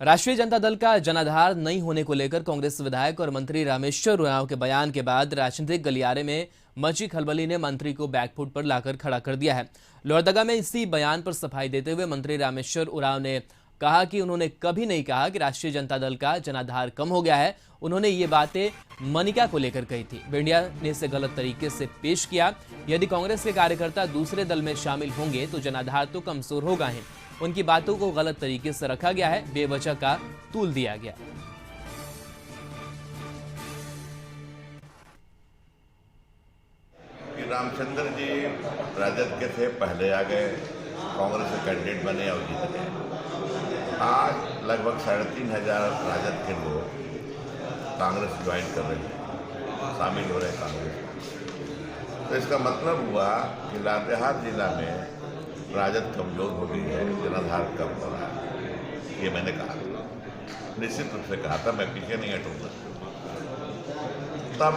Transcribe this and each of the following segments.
राष्ट्रीय जनता दल का जनाधार नहीं होने को लेकर कांग्रेस विधायक और मंत्री रामेश्वर उरांव के बयान के बाद राजनीतिक गलियारे में मची खलबली ने मंत्री को बैकफुट पर लाकर खड़ा कर दिया है। लोहरदगा में इसी बयान पर सफाई देते हुए मंत्री रामेश्वर उरांव ने कहा कि उन्होंने कभी नहीं कहा कि राष्ट्रीय जनता दल का जनाधार कम हो गया है। उन्होंने ये बातें मनिका को लेकर कही थी। मीडिया ने इसे गलत तरीके से पेश किया। यदि कांग्रेस के कार्यकर्ता दूसरे दल में शामिल होंगे तो जनाधार तो कमजोर होगा ही। उनकी बातों को गलत तरीके से रखा गया है, बेवजह का तूल दिया गया। रामचंद्र जी राजद के थे, पहले आ गए, कांग्रेस के कैंडिडेट बने और जीत गए। आज लगभग 3500 राजद के लोग कांग्रेस ज्वाइन कर रहे हैं, शामिल हो रहे हैं कांग्रेस। तो इसका मतलब हुआ कि लातेहार जिला में राजद कमजोर हो गई है, जनाधार कम हो रहा है। ये मैंने कहा, निश्चित रूप से कहा था, मैं पीछे नहीं हटूंगा। तब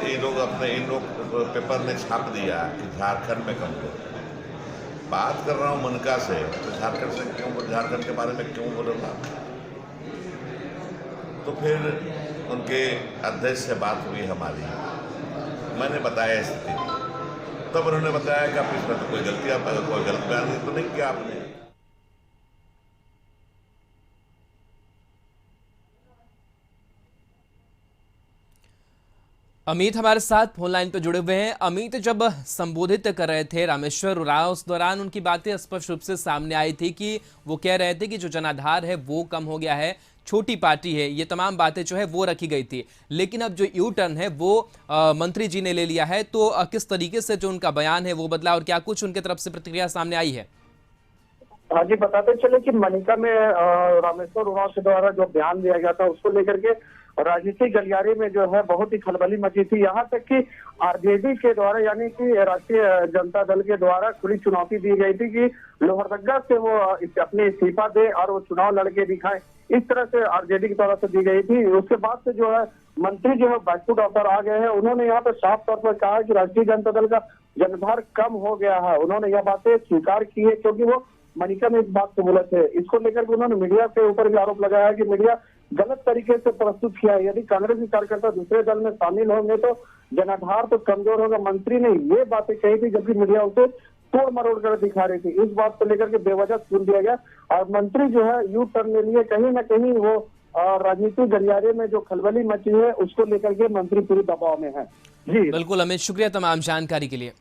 इन लोग पेपर ने छाप दिया कि झारखंड में कमजोर। बात कर रहा हूँ मनका से, तो झारखंड के बारे में क्यों बोलूँगा? तो फिर उनके अध्यक्ष से बात हुई हमारी, मैंने बताया स्थिति, तब उन्होंने बताया कि आप इसमें तो कोई गलती, आप कोई गलत बयान तो नहीं किया आपने। अमित हमारे साथ फोन लाइन पर जुड़े हुए हैं। अमित, जब संबोधित कर रहे थे रामेश्वर उरांव, उस दौरान उनकी बातें स्पष्ट रूप से सामने आई थी कि वो कह रहे थे कि जो जनाधार है वो कम हो गया है, छोटी पार्टी है, ये तमाम बातें जो है वो रखी गई थी। लेकिन अब जो यू टर्न है वो मंत्री जी ने ले लिया है, तो किस तरीके से जो उनका बयान है वो बदला और क्या कुछ उनके तरफ से प्रतिक्रिया सामने आई है? हाँ जी, बताते चले कि मनिका में रामेश्वर उरांव के द्वारा जो बयान दिया गया था उसको लेकर के राजनीतिक गलियारे में जो है बहुत ही खलबली मची थी। यहाँ तक कि आरजेडी के द्वारा यानी कि राष्ट्रीय जनता दल के द्वारा खुली चुनौती दी गई थी कि लोहरदगा से वो अपने इस्तीफा दे और वो चुनाव लड़के दिखाए। इस तरह से आरजेडी की तरफ से दी गई थी। उसके बाद से जो है मंत्री जो है बैकफुट ऑफर आ गए हैं। उन्होंने यहाँ पे साफ तौर पर कहा कि राष्ट्रीय जनता दल का जनाधार कम हो गया है। उन्होंने यह बातें स्वीकार की है क्योंकि वो मनिका में इस बात से बोले थे। इसको लेकर के उन्होंने मीडिया के ऊपर भी आरोप लगाया कि मीडिया गलत तरीके से प्रस्तुत किया है। यदि कांग्रेस के कार्यकर्ता दूसरे दल में शामिल होंगे तो जनाधार तो कमजोर होगा। मंत्री ने ये बातें कही थी जबकि मीडिया उसे तोड़ मरोड़ कर दिखा रही थी। इस बात को लेकर के बेवजह सुन दिया गया और मंत्री जो है यू टर्न ले लिए। कहीं ना कहीं वो राजनीतिक गलियारे में जो खलबली मची है उसको लेकर के मंत्री पूरी दबाव में है। जी बिल्कुल अमित, शुक्रिया तमाम जानकारी के लिए।